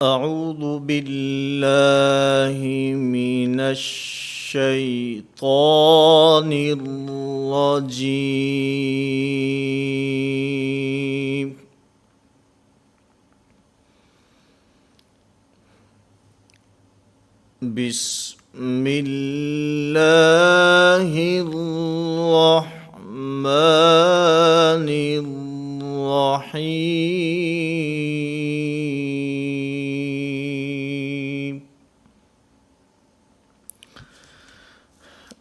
اعوذ باللہ من الشیطان الرجیم بسم اللہ الرحمن الرحیم۔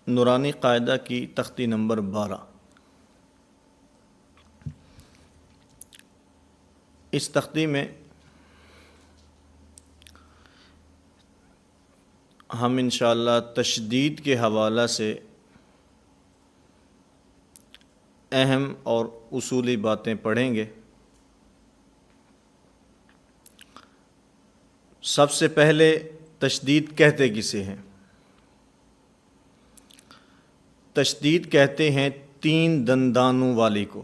نورانی قاعدہ کی تختی نمبر 12۔ اس تختی میں ہم انشاءاللہ تشدید کے حوالہ سے اہم اور اصولی باتیں پڑھیں گے۔ سب سے پہلے تشدید کہتے کسے ہیں؟ تشدید کہتے ہیں 3 دندانوں والی کو۔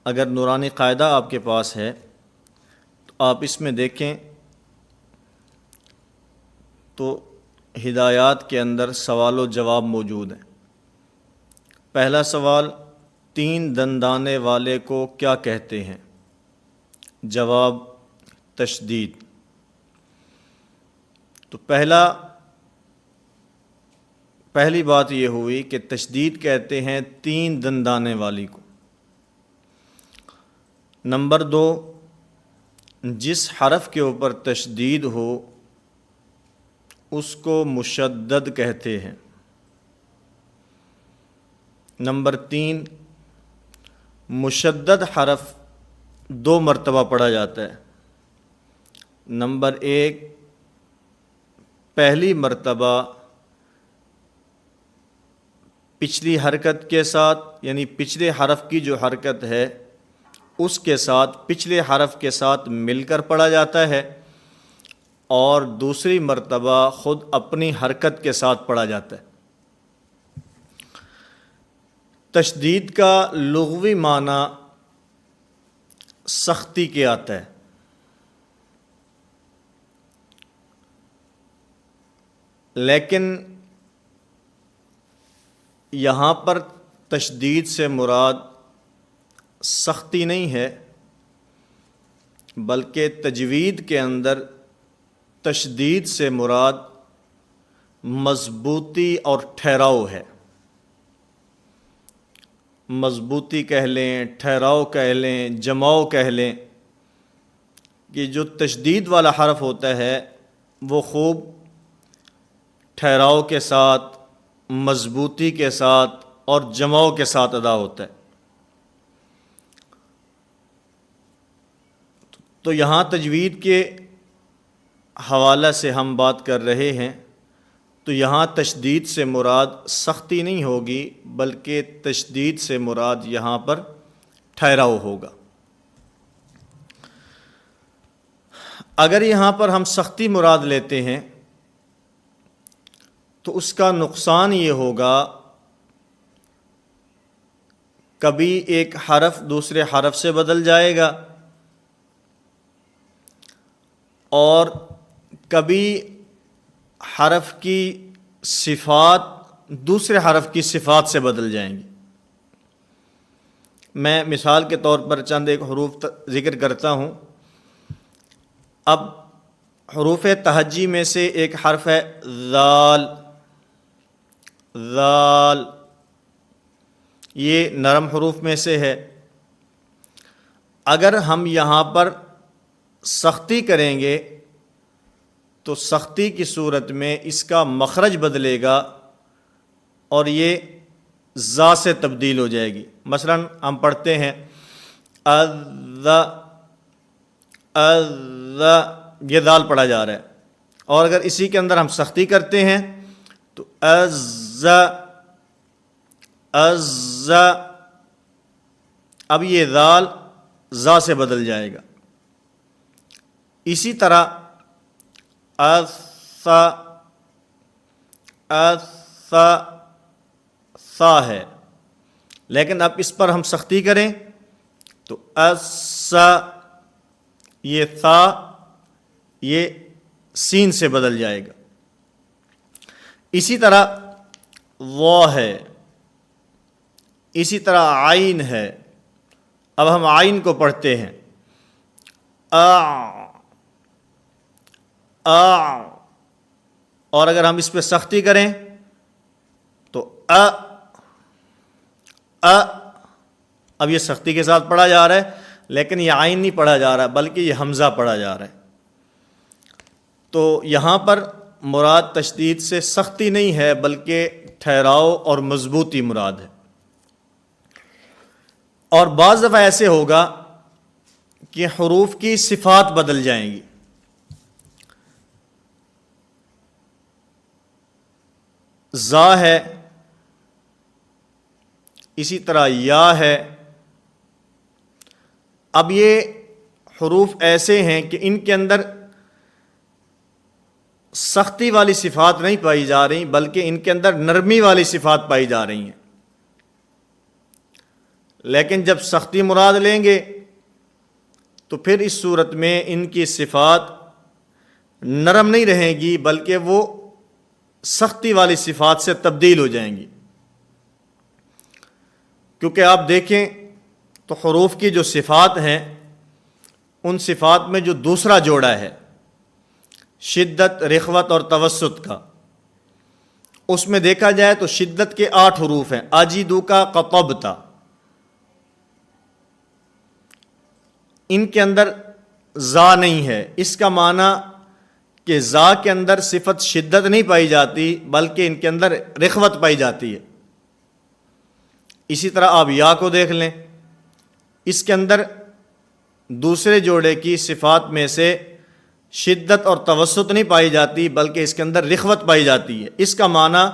اگر نورانی قاعدہ آپ کے پاس ہے تو آپ اس میں دیکھیں تو ہدایات کے اندر سوال و جواب موجود ہیں۔ پہلا سوال، 3 دندانے والے کو کیا کہتے ہیں؟ جواب، تشدید۔ تو پہلی بات یہ ہوئی کہ تشدید کہتے ہیں 3 دندانے والی کو۔ نمبر 2، جس حرف کے اوپر تشدید ہو اس کو مشدد کہتے ہیں۔ نمبر 3، مشدد حرف 2 مرتبہ پڑھا جاتا ہے۔ نمبر 1، پہلی مرتبہ پچھلی حرکت کے ساتھ، یعنی پچھلے حرف کی جو حرکت ہے اس کے ساتھ پچھلے حرف کے ساتھ مل کر پڑھا جاتا ہے، اور دوسری مرتبہ خود اپنی حرکت کے ساتھ پڑھا جاتا ہے۔ تشدید کا لغوی معنی سختی کے آتا ہے، لیکن یہاں پر تشدید سے مراد سختی نہیں ہے، بلکہ تجوید کے اندر تشدید سے مراد مضبوطی اور ٹھہراؤ ہے۔ مضبوطی کہہ لیں، ٹھہراؤ کہہ لیں، جماؤ کہہ لیں، کہ جو تشدید والا حرف ہوتا ہے وہ خوب ٹھہراؤ کے ساتھ، مضبوطی کے ساتھ اور جماؤ کے ساتھ ادا ہوتا ہے۔ تو یہاں تجوید کے حوالہ سے ہم بات کر رہے ہیں، تو یہاں تشدید سے مراد سختی نہیں ہوگی، بلکہ تشدید سے مراد یہاں پر ٹھہراؤ ہوگا۔ اگر یہاں پر ہم سختی مراد لیتے ہیں تو اس کا نقصان یہ ہوگا، کبھی ایک حرف دوسرے حرف سے بدل جائے گا، اور کبھی حرف کی صفات دوسرے حرف کی صفات سے بدل جائیں گی۔ میں مثال کے طور پر چند ایک حروف ذکر کرتا ہوں۔ اب حروف تہجی میں سے ایک حرف ہے ذال۔ ذال یہ نرم حروف میں سے ہے۔ اگر ہم یہاں پر سختی کریں گے تو سختی کی صورت میں اس کا مخرج بدلے گا اور یہ زا سے تبدیل ہو جائے گی۔ مثلا ہم پڑھتے ہیں اذ، یہ دال پڑھا جا رہا ہے، اور اگر اسی کے اندر ہم سختی کرتے ہیں تو از، اب یہ دال زا سے بدل جائے گا۔ اسی طرح سا ہے، لیکن اب اس پر ہم سختی کریں تو اس، یہ ثا یہ سین سے بدل جائے گا۔ اسی طرح وا ہے، اسی طرح عین ہے۔ اب ہم عین کو پڑھتے ہیں اور اگر ہم اس پہ سختی کریں تو اب یہ سختی کے ساتھ پڑھا جا رہا ہے، لیکن یہ عین نہیں پڑھا جا رہا بلکہ یہ حمزہ پڑھا جا رہا ہے۔ تو یہاں پر مراد تشدید سے سختی نہیں ہے بلکہ ٹھہراؤ اور مضبوطی مراد ہے۔ اور بعض دفعہ ایسے ہوگا کہ حروف کی صفات بدل جائیں گی۔ زا ہے، اسی طرح یا ہے۔ اب یہ حروف ایسے ہیں کہ ان کے اندر سختی والی صفات نہیں پائی جا رہی بلکہ ان کے اندر نرمی والی صفات پائی جا رہی ہیں، لیکن جب سختی مراد لیں گے تو پھر اس صورت میں ان کی صفات نرم نہیں رہیں گی بلکہ وہ سختی والی صفات سے تبدیل ہو جائیں گی۔ کیونکہ آپ دیکھیں تو حروف کی جو صفات ہیں ان صفات میں جو دوسرا جوڑا ہے شدت، رخوت اور توسط کا، اس میں دیکھا جائے تو شدت کے 8 حروف ہیں، اجیدو کا قطبتا، ان کے اندر زا نہیں ہے۔ اس کا معنی کہ زا کے اندر صفت شدت نہیں پائی جاتی بلکہ ان کے اندر رخوت پائی جاتی ہے۔ اسی طرح آپ یا کو دیکھ لیں، اس کے اندر دوسرے جوڑے کی صفات میں سے شدت اور توسط نہیں پائی جاتی بلکہ اس کے اندر رخوت پائی جاتی ہے۔ اس کا معنی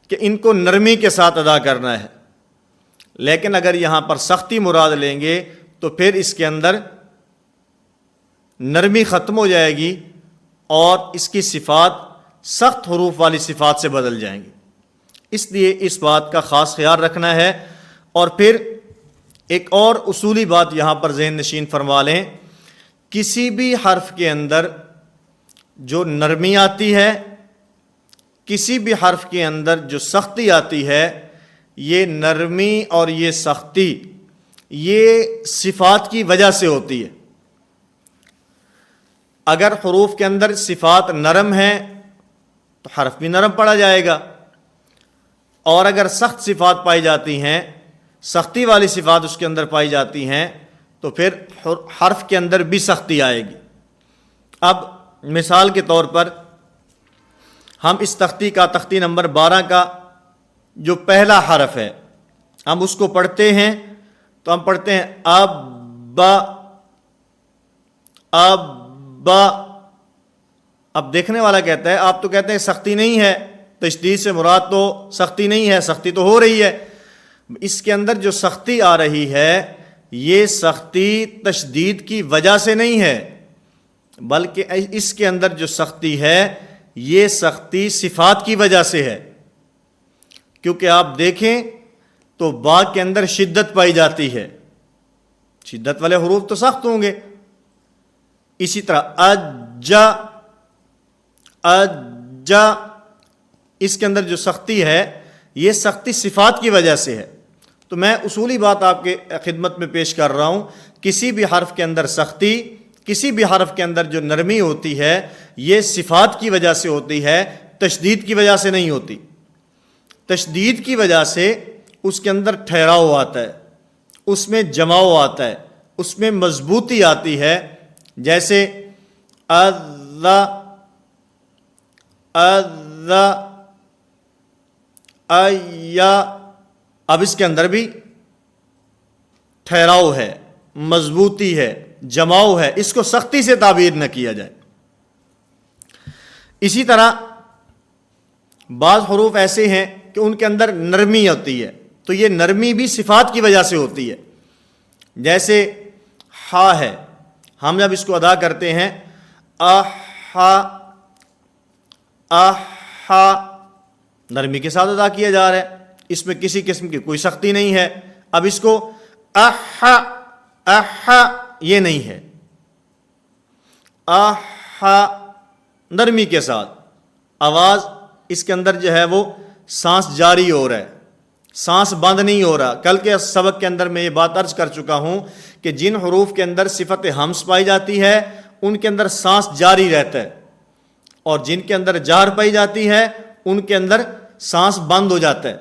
کہ ان کو نرمی کے ساتھ ادا کرنا ہے، لیکن اگر یہاں پر سختی مراد لیں گے تو پھر اس کے اندر نرمی ختم ہو جائے گی اور اس کی صفات سخت حروف والی صفات سے بدل جائیں گی۔ اس لیے اس بات کا خاص خیال رکھنا ہے۔ اور پھر ایک اور اصولی بات یہاں پر ذہن نشین فرما لیں، کسی بھی حرف کے اندر جو نرمی آتی ہے، کسی بھی حرف کے اندر جو سختی آتی ہے، یہ نرمی اور یہ سختی یہ صفات کی وجہ سے ہوتی ہے۔ اگر حروف کے اندر صفات نرم ہیں تو حرف بھی نرم پڑھا جائے گا، اور اگر سخت صفات پائی جاتی ہیں، سختی والی صفات اس کے اندر پائی جاتی ہیں تو پھر حرف کے اندر بھی سختی آئے گی۔ اب مثال کے طور پر ہم اس تختی نمبر 12 کا جو پہلا حرف ہے ہم اس کو پڑھتے ہیں تو ہم پڑھتے ہیں اب دیکھنے والا کہتا ہے آپ تو کہتے ہیں سختی نہیں ہے، تشدید سے مراد تو سختی نہیں ہے، سختی تو ہو رہی ہے۔ اس کے اندر جو سختی آ رہی ہے یہ سختی تشدید کی وجہ سے نہیں ہے بلکہ اس کے اندر جو سختی ہے یہ سختی صفات کی وجہ سے ہے۔ کیونکہ آپ دیکھیں تو با کے اندر شدت پائی جاتی ہے، شدت والے حروف تو سخت ہوں گے۔ اسی طرح اجا اس کے اندر جو سختی ہے یہ سختی صفات کی وجہ سے ہے۔ تو میں اصولی بات آپ کے خدمت میں پیش کر رہا ہوں، کسی بھی حرف کے اندر سختی، کسی بھی حرف کے اندر جو نرمی ہوتی ہے یہ صفات کی وجہ سے ہوتی ہے، تشدید کی وجہ سے نہیں ہوتی۔ تشدید کی وجہ سے اس کے اندر ٹھہراؤ آتا ہے، اس میں جماؤ آتا ہے، اس میں مضبوطی آتی ہے، جیسے اب اس کے اندر بھی ٹھہراؤ ہے، مضبوطی ہے، جماؤ ہے، اس کو سختی سے تعبیر نہ کیا جائے۔ اسی طرح بعض حروف ایسے ہیں کہ ان کے اندر نرمی ہوتی ہے تو یہ نرمی بھی صفات کی وجہ سے ہوتی ہے، جیسے ہا ہے، ہم جب اس کو ادا کرتے ہیں نرمی کے ساتھ ادا کیا جا رہا ہے، اس میں کسی قسم کی کوئی سختی نہیں ہے۔ اب اس کو یہ نہیں ہے، نرمی کے ساتھ آواز اس کے اندر جو ہے وہ سانس جاری ہو رہا ہے، سانس بند نہیں ہو رہا۔ کل کے سبق کے اندر میں یہ بات عرض کر چکا ہوں کہ جن حروف کے اندر صفت ہمس پائی جاتی ہے ان کے اندر سانس جاری رہتا ہے، اور جن کے اندر جہر پائی جاتی ہے ان کے اندر سانس بند ہو جاتا ہے۔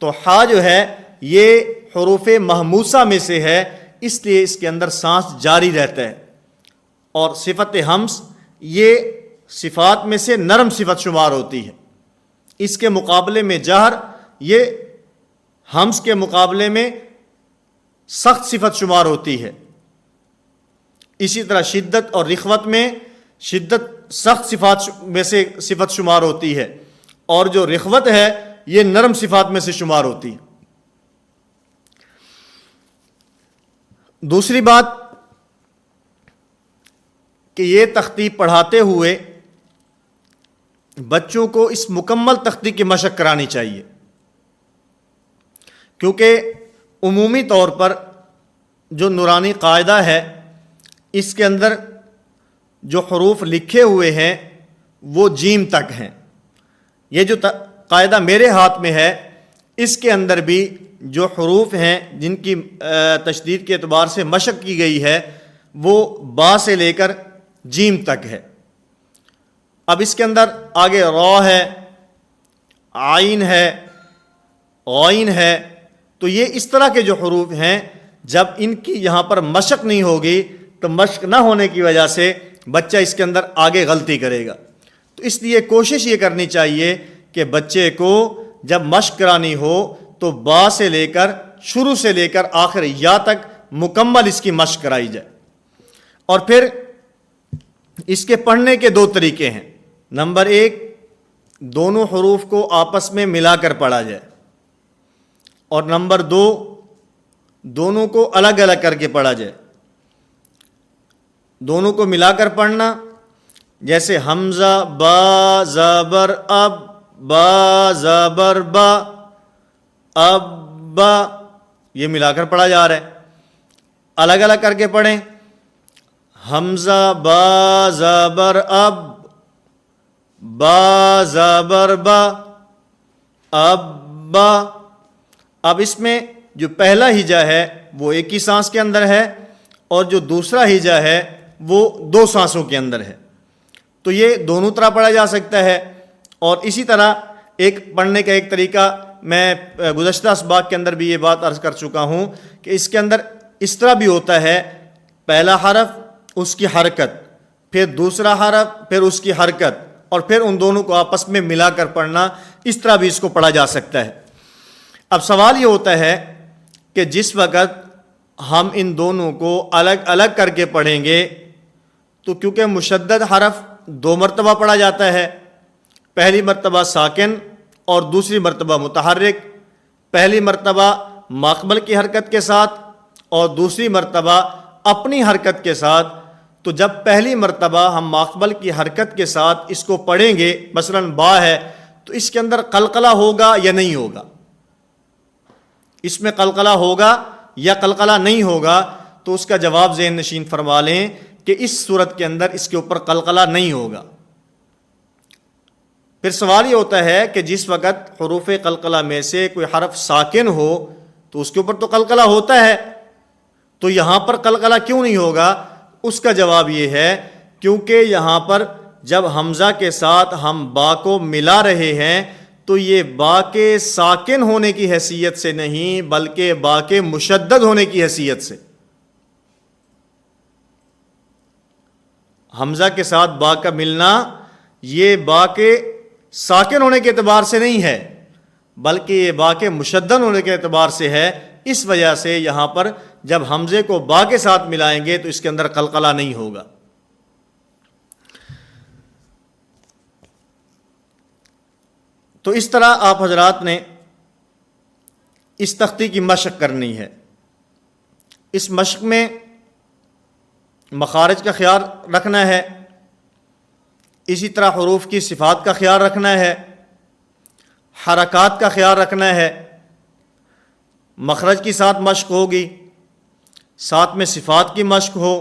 تو ہا جو ہے یہ حروف محموسہ میں سے ہے، اس لیے اس کے اندر سانس جاری رہتا ہے، اور صفت ہمس یہ صفات میں سے نرم صفت شمار ہوتی ہے۔ اس کے مقابلے میں جہر یہ ہمس کے مقابلے میں سخت صفت شمار ہوتی ہے۔ اسی طرح شدت اور رخوت میں شدت سخت صفات میں سے صفت شمار ہوتی ہے، اور جو رخوت ہے یہ نرم صفات میں سے شمار ہوتی ہے۔ دوسری بات کہ یہ تختی پڑھاتے ہوئے بچوں کو اس مکمل تختی کی مشق کرانی چاہیے، کیونکہ عمومی طور پر جو نورانی قاعدہ ہے اس کے اندر جو حروف لکھے ہوئے ہیں وہ جیم تک ہیں۔ یہ جو قاعدہ میرے ہاتھ میں ہے اس کے اندر بھی جو حروف ہیں جن کی تشدید کے اعتبار سے مشق کی گئی ہے وہ با سے لے کر جیم تک ہے۔ اب اس کے اندر آگے را ہے، عین ہے، غین ہے، تو یہ اس طرح کے جو حروف ہیں جب ان کی یہاں پر مشق نہیں ہوگی تو مشق نہ ہونے کی وجہ سے بچہ اس کے اندر آگے غلطی کرے گا۔ تو اس لیے کوشش یہ کرنی چاہیے کہ بچے کو جب مشق کرانی ہو تو با سے لے کر شروع سے لے کر آخر یا تک مکمل اس کی مشق کرائی جائے۔ اور پھر اس کے پڑھنے کے دو طریقے ہیں۔ نمبر ایک، دونوں حروف کو آپس میں ملا کر پڑھا جائے، اور نمبر دو، دونوں کو الگ الگ کر کے پڑھا جائے۔ دونوں کو ملا کر پڑھنا، جیسے حمزہ با زبر اب، با زبر با، اب با، یہ ملا کر پڑھا جا رہا ہے۔ الگ الگ کر کے پڑھیں، حمزہ با زبر اب، با زبر با، اب با۔ اب اس میں جو پہلا ہجا ہے وہ ایک ہی سانس کے اندر ہے، اور جو دوسرا ہجا ہے وہ دو سانسوں کے اندر ہے۔ تو یہ دونوں طرح پڑھا جا سکتا ہے۔ اور اسی طرح ایک پڑھنے کا ایک طریقہ میں گزشتہ اسباق کے اندر بھی یہ بات عرض کر چکا ہوں کہ اس کے اندر اس طرح بھی ہوتا ہے، پہلا حرف اس کی حرکت، پھر دوسرا حرف پھر اس کی حرکت، اور پھر ان دونوں کو آپس میں ملا کر پڑھنا، اس طرح بھی اس کو پڑھا جا سکتا ہے۔ اب سوال یہ ہوتا ہے کہ جس وقت ہم ان دونوں کو الگ الگ کر کے پڑھیں گے تو کیونکہ مشدد حرف دو مرتبہ پڑھا جاتا ہے، پہلی مرتبہ ساکن اور دوسری مرتبہ متحرک، پہلی مرتبہ ماقبل کی حرکت کے ساتھ اور دوسری مرتبہ اپنی حرکت کے ساتھ۔ تو جب پہلی مرتبہ ہم ماقبل کی حرکت کے ساتھ اس کو پڑھیں گے، مثلا با ہے، تو اس کے اندر قلقلہ ہوگا یا نہیں ہوگا؟ اس میں قلقلہ ہوگا یا قلقلہ نہیں ہوگا؟ تو اس کا جواب ذہن نشین فرما لیں کہ اس صورت کے اندر اس کے اوپر قلقلہ نہیں ہوگا۔ پھر سوال یہ ہوتا ہے کہ جس وقت حروف قلقلہ میں سے کوئی حرف ساکن ہو تو اس کے اوپر تو قلقلہ ہوتا ہے، تو یہاں پر قلقلہ کیوں نہیں ہوگا؟ اس کا جواب یہ ہے کیونکہ یہاں پر جب حمزہ کے ساتھ ہم با کو ملا رہے ہیں تو یہ با کے ساکن ہونے کی حیثیت سے نہیں بلکہ با کے مشدد ہونے کی حیثیت سے۔ حمزہ کے ساتھ با کا ملنا یہ با کے ساکن ہونے کے اعتبار سے نہیں ہے بلکہ یہ با کے مشدد ہونے کے اعتبار سے ہے۔ اس وجہ سے یہاں پر جب حمزے کو با کے ساتھ ملائیں گے تو اس کے اندر قلقلہ نہیں ہوگا۔ تو اس طرح آپ حضرات نے اس تختی کی مشق کرنی ہے۔ اس مشق میں مخارج کا خیال رکھنا ہے، اسی طرح حروف کی صفات کا خیال رکھنا ہے، حرکات کا خیال رکھنا ہے۔ مخرج کی ساتھ مشق ہوگی، ساتھ میں صفات کی مشق ہو،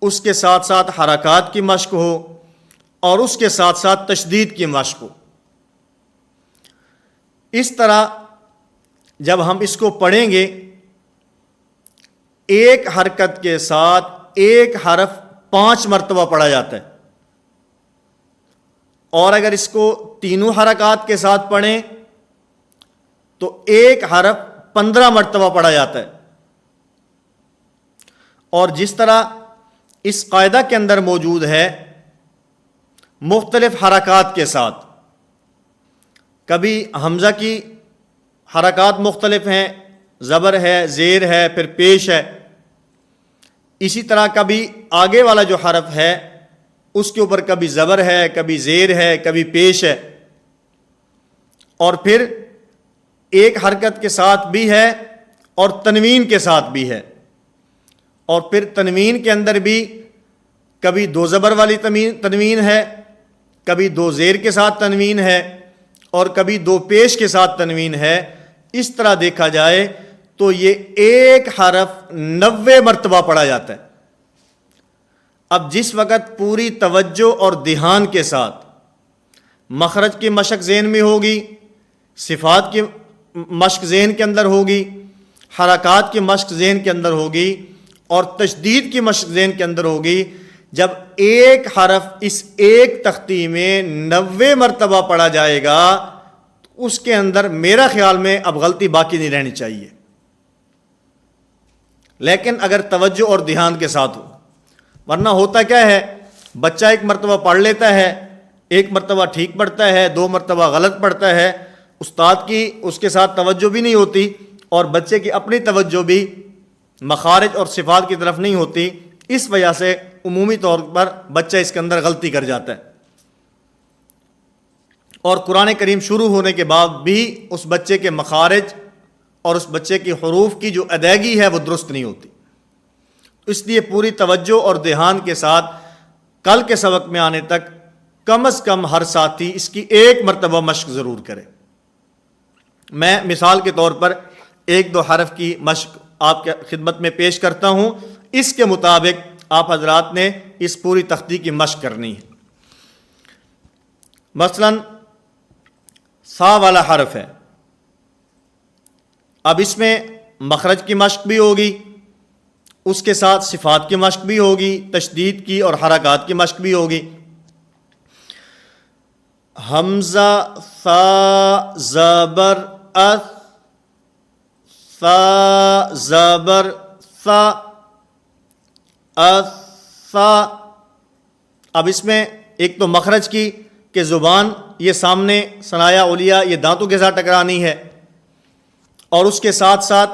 اس کے ساتھ ساتھ حرکات کی مشق ہو اور اس کے ساتھ ساتھ تشدید کی مشق ہو۔ اس طرح جب ہم اس کو پڑھیں گے، ایک حرکت کے ساتھ ایک حرف 5 مرتبہ پڑھا جاتا ہے، اور اگر اس کو تینوں حرکات کے ساتھ پڑھیں تو ایک حرف 15 مرتبہ پڑھا جاتا ہے۔ اور جس طرح اس قاعدہ کے اندر موجود ہے مختلف حرکات کے ساتھ، کبھی حمزہ کی حرکات مختلف ہیں، زبر ہے، زیر ہے، پھر پیش ہے، اسی طرح کبھی آگے والا جو حرف ہے اس کے اوپر کبھی زبر ہے، کبھی زیر ہے، کبھی پیش ہے، اور پھر ایک حرکت کے ساتھ بھی ہے اور تنوین کے ساتھ بھی ہے، اور پھر تنوین کے اندر بھی کبھی 2 زبر والی تنوین ہے، کبھی 2 زیر کے ساتھ تنوین ہے، اور کبھی 2 پیش کے ساتھ تنوین ہے۔ اس طرح دیکھا جائے تو یہ ایک حرف 90 مرتبہ پڑھا جاتا ہے۔ اب جس وقت پوری توجہ اور دھیان کے ساتھ مخرج کی مشق ذہن میں ہوگی، صفات کی مشق ذہن کے اندر ہوگی، حرکات کی مشق ذہن کے اندر ہوگی، اور تشدید کی مشق ذہن کے اندر ہوگی، جب ایک حرف اس ایک تختی میں 90 مرتبہ پڑھا جائے گا تو اس کے اندر میرا خیال میں اب غلطی باقی نہیں رہنی چاہیے، لیکن اگر توجہ اور دھیان کے ساتھ ہو۔ ورنہ ہوتا کیا ہے، بچہ ایک مرتبہ پڑھ لیتا ہے، ایک مرتبہ ٹھیک پڑھتا ہے، 2 مرتبہ غلط پڑھتا ہے، استاد کی اس کے ساتھ توجہ بھی نہیں ہوتی اور بچے کی اپنی توجہ بھی مخارج اور صفات کی طرف نہیں ہوتی، اس وجہ سے عمومی طور پر بچہ اس کے اندر غلطی کر جاتا ہے، اور قرآن کریم شروع ہونے کے بعد بھی اس بچے کے مخارج اور اس بچے کی حروف کی جو ادائیگی ہے وہ درست نہیں ہوتی۔ اس لیے پوری توجہ اور دھیان کے ساتھ کل کے سبق میں آنے تک کم از کم ہر ساتھی اس کی 1 مرتبہ مشق ضرور کرے۔ میں مثال کے طور پر 1-2 حرف کی مشق آپ کے خدمت میں پیش کرتا ہوں، اس کے مطابق آپ حضرات نے اس پوری تختی کی مشق کرنی ہے۔ مثلا سا والا حرف ہے، اب اس میں مخرج کی مشق بھی ہوگی، اس کے ساتھ صفات کی مشق بھی ہوگی، تشدید کی اور حرکات کی مشق بھی ہوگی۔ حمزہ سا زبر اس، سا زبر سا، اس سا۔ اب اس میں ایک تو مخرج کی کہ زبان یہ سامنے ثنایا اولیاء یہ دانتوں کے ساتھ ٹکرانی ہے، اور اس کے ساتھ ساتھ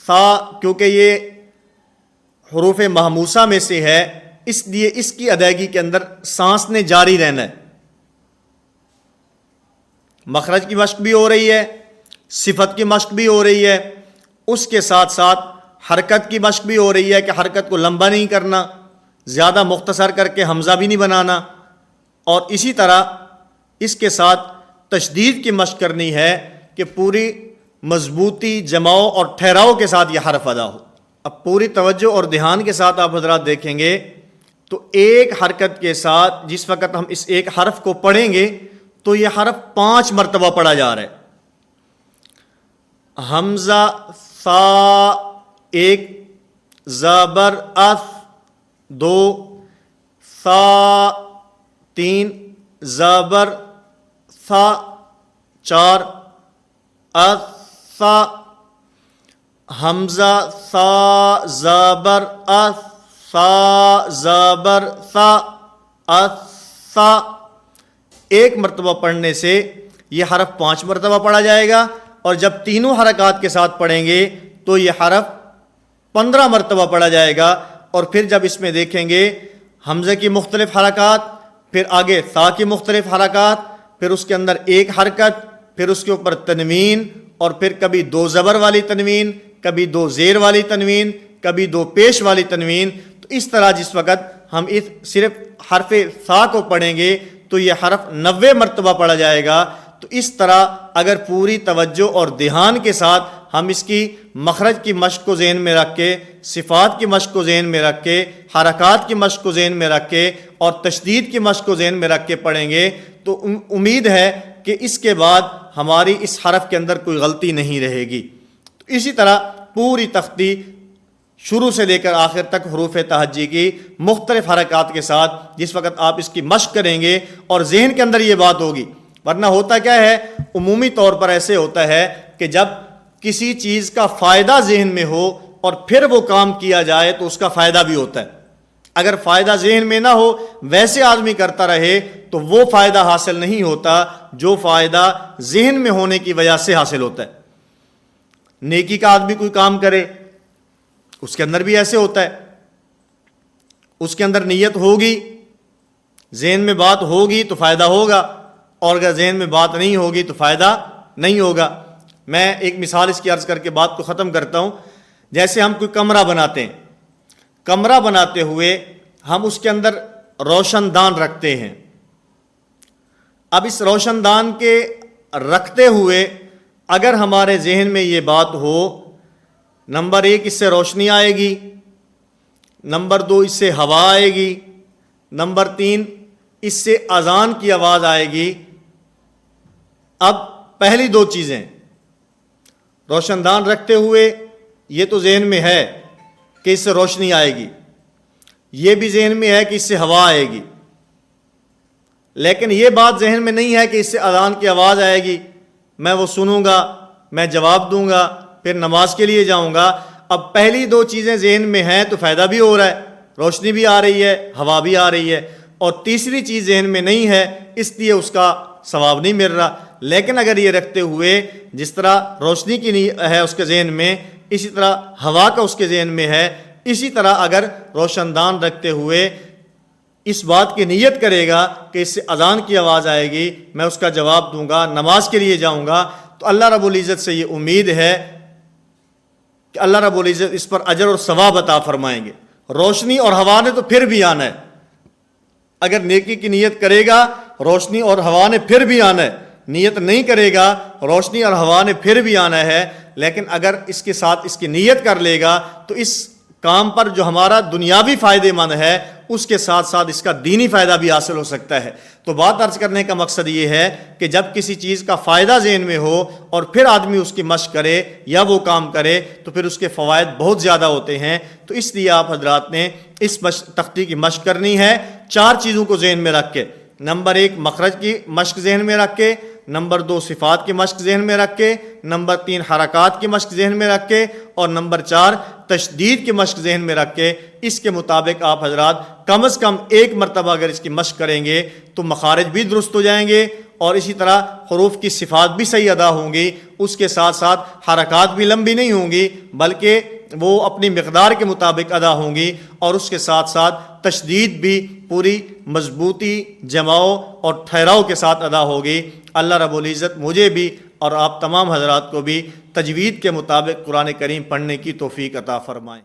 سا کیونکہ یہ حروف محموسہ میں سے ہے اس لیے اس کی ادائیگی کے اندر سانس نے جاری رہنا ہے، مخرج کی مشق بھی ہو رہی ہے، صفت کی مشق بھی ہو رہی ہے، اس کے ساتھ ساتھ حرکت کی مشق بھی ہو رہی ہے کہ حرکت کو لمبا نہیں کرنا، زیادہ مختصر کر کے حمزہ بھی نہیں بنانا، اور اسی طرح اس کے ساتھ تشدید کی مشق کرنی ہے کہ پوری مضبوطی، جماؤ اور ٹھہراؤ کے ساتھ یہ حرف ادا ہو۔ اب پوری توجہ اور دھیان کے ساتھ آپ حضرات دیکھیں گے تو ایک حرکت کے ساتھ جس وقت ہم اس ایک حرف کو پڑھیں گے تو یہ حرف 5 مرتبہ پڑھا جا رہا ہے۔ حمزہ سا 1، زبر اس 2، سا 3، زبر سا 4، اس سا۔ حمزہ سا زبر اس، سا زبر سا، اس سا۔ 1 مرتبہ پڑھنے سے یہ حرف 5 مرتبہ پڑھا جائے گا، اور جب تینوں حرکات کے ساتھ پڑھیں گے تو یہ حرف 15 مرتبہ پڑھا جائے گا، اور پھر جب اس میں دیکھیں گے حمزہ کی مختلف حرکات، پھر آگے سا کی مختلف حرکات، پھر اس کے اندر ایک حرکت، پھر اس کے اوپر تنوین، اور پھر کبھی 2 زبر والی تنوین، کبھی 2 زیر والی تنوین، کبھی 2 پیش والی تنوین۔ تو اس طرح جس وقت ہم اس صرف حرف سا کو پڑھیں گے تو یہ حرف 90 مرتبہ پڑھا جائے گا۔ تو اس طرح اگر پوری توجہ اور دھیان کے ساتھ ہم اس کی مخرج کی مشق کو ذہن میں رکھ کے، صفات کی مشق کو ذہن میں رکھ کے، حرکات کی مشق کو ذہن میں رکھ کے اور تشدید کی مشق کو ذہن میں رکھ کے پڑھیں گے تو امید ہے کہ اس کے بعد ہماری اس حرف کے اندر کوئی غلطی نہیں رہے گی۔ اسی طرح پوری تختی شروع سے لے کر آخر تک حروف تہجی کی مختلف حرکات کے ساتھ جس وقت آپ اس کی مشق کریں گے اور ذہن کے اندر یہ بات ہوگی، ورنہ ہوتا کیا ہے، عمومی طور پر ایسے ہوتا ہے کہ جب کسی چیز کا فائدہ ذہن میں ہو اور پھر وہ کام کیا جائے تو اس کا فائدہ بھی ہوتا ہے۔ اگر فائدہ ذہن میں نہ ہو، ویسے آدمی کرتا رہے تو وہ فائدہ حاصل نہیں ہوتا جو فائدہ ذہن میں ہونے کی وجہ سے حاصل ہوتا ہے۔ نیکی کا آدمی کوئی کام کرے، اس کے اندر بھی ایسے ہوتا ہے، اس کے اندر نیت ہوگی، ذہن میں بات ہوگی تو فائدہ ہوگا، اور اگر ذہن میں بات نہیں ہوگی تو فائدہ نہیں ہوگا۔ میں ایک مثال اس کی عرض کر کے بات کو ختم کرتا ہوں۔ جیسے ہم کوئی کمرہ بناتے ہیں، کمرہ بناتے ہوئے ہم اس کے اندر روشن دان رکھتے ہیں۔ اب اس روشن دان کے رکھتے ہوئے اگر ہمارے ذہن میں یہ بات ہو، نمبر 1 اس سے روشنی آئے گی، نمبر 2 اس سے ہوا آئے گی، نمبر 3 اس سے اذان کی آواز آئے گی۔ اب پہلی 2 چیزیں روشن دان رکھتے ہوئے یہ تو ذہن میں ہے کہ اس سے روشنی آئے گی، یہ بھی ذہن میں ہے کہ اس سے ہوا آئے گی، لیکن یہ بات ذہن میں نہیں ہے کہ اس سے اذان کی آواز آئے گی، میں وہ سنوں گا، میں جواب دوں گا، پھر نماز کے لیے جاؤں گا۔ اب پہلی 2 چیزیں ذہن میں ہیں تو فائدہ بھی ہو رہا ہے، روشنی بھی آ رہی ہے، ہوا بھی آ رہی ہے، اور تیسری چیز ذہن میں نہیں ہے اس لیے اس کا ثواب نہیں مل رہا۔ لیکن اگر یہ رکھتے ہوئے جس طرح روشنی کی ہے اس کے ذہن میں، اسی طرح ہوا کا اس کے ذہن میں ہے، اسی طرح اگر روشن دان رکھتے ہوئے اس بات کی نیت کرے گا کہ اس سے اذان کی آواز آئے گی، میں اس کا جواب دوں گا، نماز کے لیے جاؤں گا، تو اللہ رب العزت سے یہ امید ہے کہ اللہ رب العزت اس پر اجر اور ثواب عطا فرمائیں گے۔ روشنی اور ہوا نے تو پھر بھی آنا ہے، اگر نیکی کی نیت کرے گا روشنی اور ہوا نے پھر بھی آنا ہے، نیت نہیں کرے گا روشنی اور ہوا نے پھر بھی آنا ہے، لیکن اگر اس کے ساتھ اس کی نیت کر لے گا تو اس کام پر جو ہمارا دنیاوی فائدے مند ہے اس کے ساتھ ساتھ اس کا دینی فائدہ بھی حاصل ہو سکتا ہے۔ تو بات عرض کرنے کا مقصد یہ ہے کہ جب کسی چیز کا فائدہ ذہن میں ہو اور پھر آدمی اس کی مشق کرے یا وہ کام کرے تو پھر اس کے فوائد بہت زیادہ ہوتے ہیں۔ تو اس لیے آپ حضرات نے اس تختی کی مشق کرنی ہے 4 چیزوں کو ذہن میں رکھ کے۔ نمبر 1 مخرج کی مشق ذہن میں رکھ کے، نمبر 2 صفات کی مشق ذہن میں رکھ کے، نمبر 3 حرکات کی مشق ذہن میں رکھ کے، اور نمبر 4 تشدید کی مشق ذہن میں رکھ کے۔ اس کے مطابق آپ حضرات کم از کم 1 مرتبہ اگر اس کی مشق کریں گے تو مخارج بھی درست ہو جائیں گے، اور اسی طرح حروف کی صفات بھی صحیح ادا ہوں گی، اس کے ساتھ ساتھ حرکات بھی لمبی نہیں ہوں گی بلکہ وہ اپنی مقدار کے مطابق ادا ہوں گی، اور اس کے ساتھ ساتھ تشدید بھی پوری مضبوطی، جماؤ اور ٹھہراؤ کے ساتھ ادا ہوگی۔ اللہ رب العزت مجھے بھی اور آپ تمام حضرات کو بھی تجوید کے مطابق قرآن کریم پڑھنے کی توفیق عطا فرمائیں۔